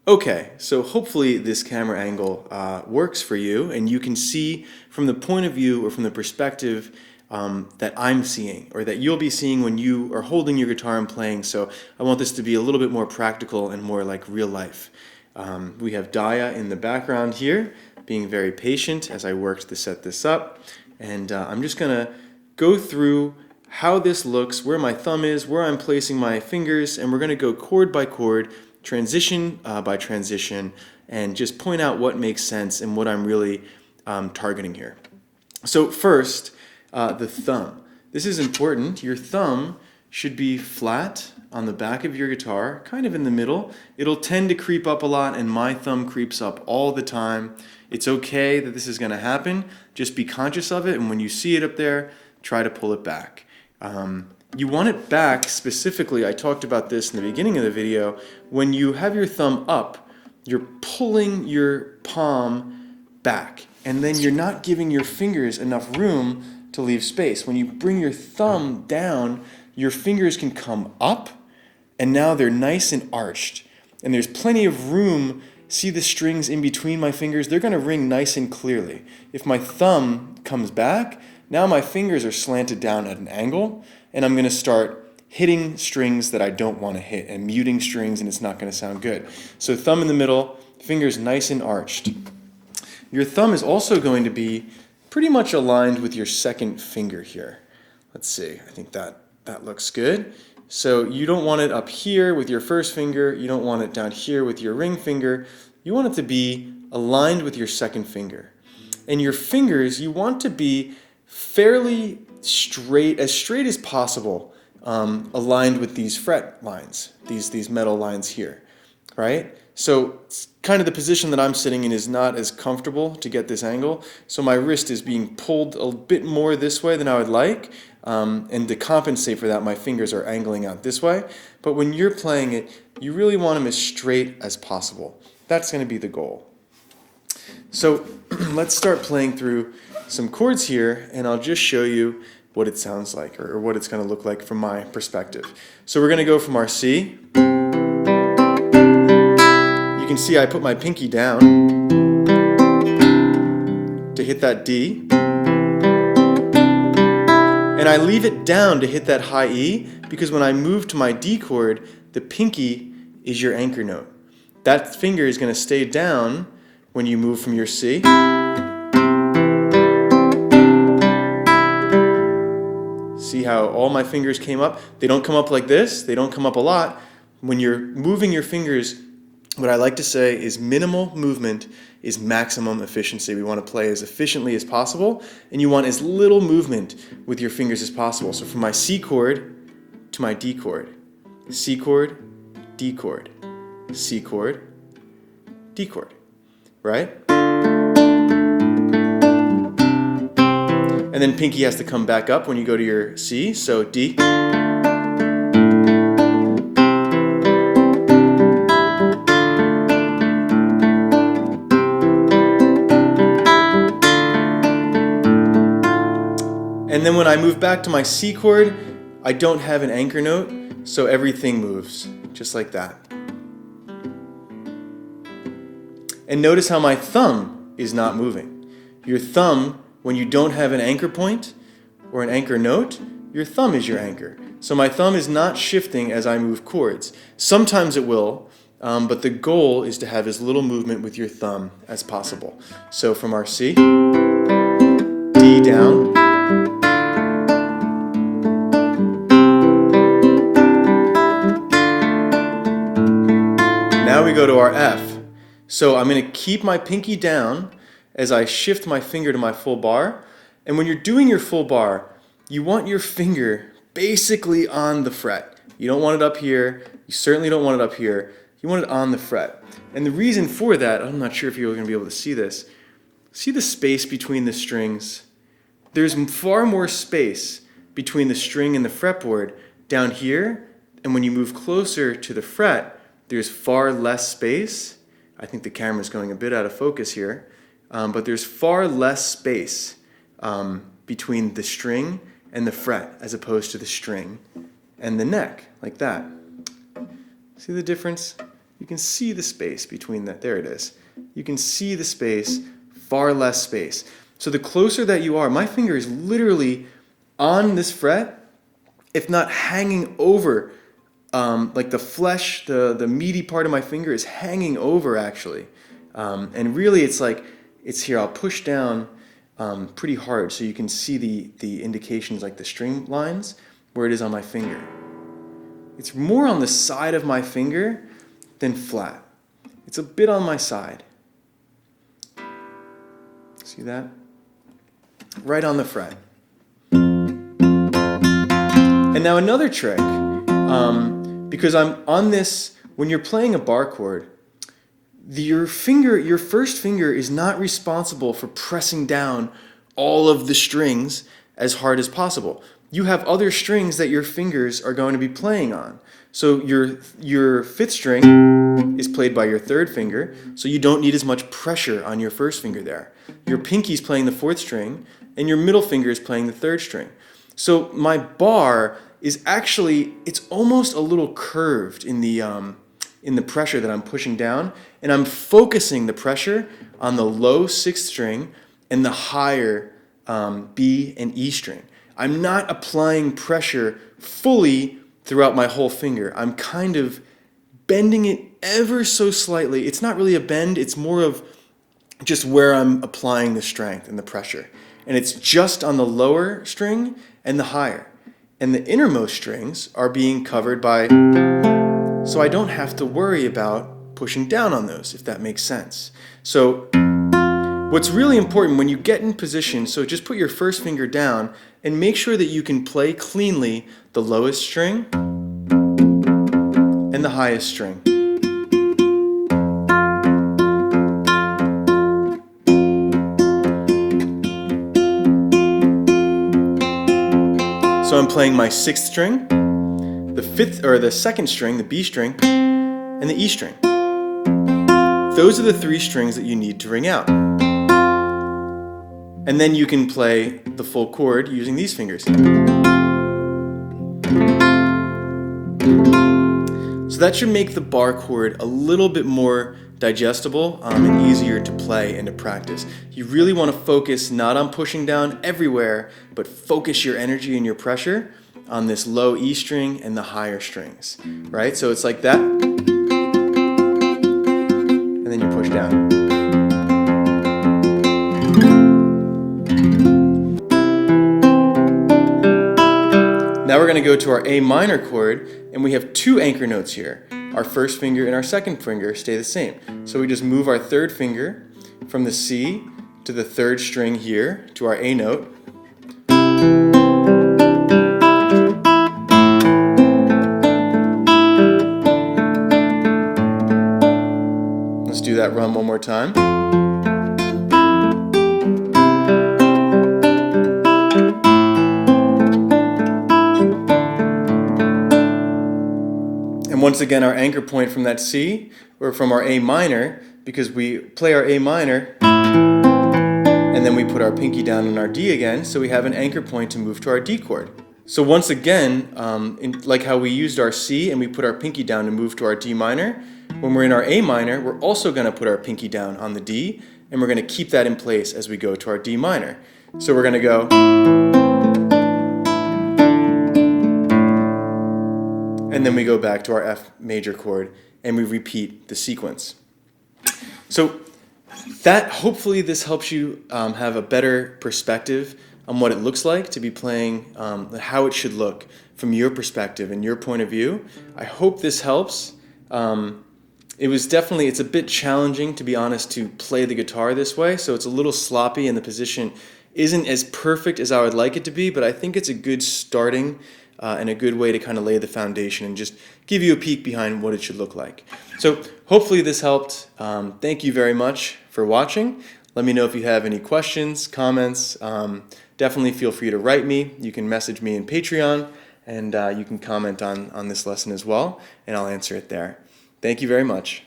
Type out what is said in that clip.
Okay, so hopefully this camera angle works for you and you can see from the point of view or from the perspective that I'm seeing or that you'll be seeing when you are holding your guitar and playing. So I want this to be a little bit more practical and more like real life. We have Daya in the background here being very patient as I worked to set this up, and I'm just gonna go through how this looks, where my thumb is, where I'm placing my fingers, and we're gonna go chord by chord, transition by transition, and just point out what makes sense and what I'm really targeting here. So first, the thumb. This is important. Your thumb should be flat on the back of your guitar, kind of in the middle. It'll tend to creep up a lot, and my thumb creeps up all the time. It's okay that this is going to happen. Just be conscious of it, and when you see it up there, try to pull it back. You want it back specifically, I talked about this in the beginning of the video, when you have your thumb up, you're pulling your palm back, and then you're not giving your fingers enough room to leave space. When you bring your thumb down, your fingers can come up, and now they're nice and arched, and there's plenty of room. See the strings in between my fingers? They're going to ring nice and clearly. If my thumb comes back, now my fingers are slanted down at an angle, and I'm going to start hitting strings that I don't want to hit and muting strings, and it's not going to sound good. So thumb in the middle, fingers nice and arched. Your thumb is also going to be pretty much aligned with your second finger here. Let's see, I think that looks good. So you don't want it up here with your first finger, you don't want it down here with your ring finger. You want it to be aligned with your second finger. And your fingers, you want to be fairly straight as possible, aligned with these fret lines, these metal lines here, right? So kind of the position that I'm sitting in is not as comfortable to get this angle, so my wrist is being pulled a bit more this way than I would like, and to compensate for that, my fingers are angling out this way. But when you're playing it, you really want them as straight as possible. That's going to be the goal. So let's start playing through some chords here, and I'll just show you what it sounds like, or what it's going to look like from my perspective. So we're going to go from our C. You can see I put my pinky down to hit that D, and I leave it down to hit that high E, because when I move to my D chord, the pinky is your anchor note. That finger is going to stay down when you move from your C. See how all my fingers came up? They don't come up like this. They don't come up a lot. When you're moving your fingers, what I like to say is minimal movement is maximum efficiency. We want to play as efficiently as possible, and you want as little movement with your fingers as possible. So from my C chord to my D chord, C chord, D chord, C chord, D chord, right? And then pinky has to come back up when you go to your C, so D. And then when I move back to my C chord, I don't have an anchor note, so everything moves, just like that. And notice how my thumb is not moving. Your thumb, when you don't have an anchor point or an anchor note, your thumb is your anchor. So my thumb is not shifting as I move chords. Sometimes it will, but the goal is to have as little movement with your thumb as possible. So from our C, D down, now we go to our F. So I'm going to keep my pinky down as I shift my finger to my full bar. And when you're doing your full bar, you want your finger basically on the fret. You don't want it up here. You certainly don't want it up here. You want it on the fret. And the reason for that, I'm not sure if you're going to be able to see this. See the space between the strings? There's far more space between the string and the fretboard down here. And when you move closer to the fret, there's far less space. I think the camera's going a bit out of focus here. But there's far less space between the string and the fret as opposed to the string and the neck, like that. See the difference? You can see the space between that. There it is. You can see the space, far less space. So the closer that you are, my finger is literally on this fret, if not hanging over, like the flesh, the meaty part of my finger is hanging over actually. And really it's like, it's here, I'll push down pretty hard so you can see the indications like the string lines where it is on my finger. It's more on the side of my finger than flat. It's a bit on my side. See that? Right on the fret. And now another trick, because I'm on this, when you're playing a bar chord, your first finger is not responsible for pressing down all of the strings as hard as possible. You have other strings that your fingers are going to be playing on. So your fifth string is played by your third finger, so you don't need as much pressure on your first finger there. Your pinky's playing the fourth string, and your middle finger is playing the third string. So my bar is actually, it's almost a little curved in the pressure that I'm pushing down, and I'm focusing the pressure on the low sixth string and the higher B and E string. I'm not applying pressure fully throughout my whole finger. I'm kind of bending it ever so slightly. It's not really a bend, it's more of just where I'm applying the strength and the pressure. And it's just on the lower string and the higher. And the innermost strings are being covered by, so I don't have to worry about pushing down on those, if that makes sense. So what's really important when you get in position, so just put your first finger down and make sure that you can play cleanly the lowest string and the highest string. So I'm playing my sixth string, the fifth or the second string, the B string, and the E string. Those are the three strings that you need to ring out. And then you can play the full chord using these fingers. So that should make the bar chord a little bit more digestible and easier to play and to practice. You really want to focus not on pushing down everywhere, but focus your energy and your pressure on this low E string and the higher strings, right? So it's like that, and then you push down. Now we're going to go to our A minor chord, and we have two anchor notes here. Our first finger and our second finger stay the same. So we just move our third finger from the C to the third string here to our A note. Let's do that run one more time. And once again, our anchor point from that C, or from our A minor, because we play our A minor, and then we put our pinky down on our D again, so we have an anchor point to move to our D chord. So once again, like how we used our C and we put our pinky down to move to our D minor, when we're in our A minor, we're also going to put our pinky down on the D, and we're going to keep that in place as we go to our D minor. So we're going to go, and then we go back to our F major chord, and we repeat the sequence. So that, hopefully this helps you have a better perspective on what it looks like to be playing, how it should look from your perspective and your point of view. I hope this helps. It's a bit challenging, to be honest, to play the guitar this way, so it's a little sloppy and the position isn't as perfect as I would like it to be, but I think it's a good starting and a good way to kind of lay the foundation and just give you a peek behind what it should look like. So hopefully this helped. Thank you very much for watching. Let me know if you have any questions, comments. Definitely feel free to write me. You can message me in Patreon, and you can comment on this lesson as well, and I'll answer it there. Thank you very much.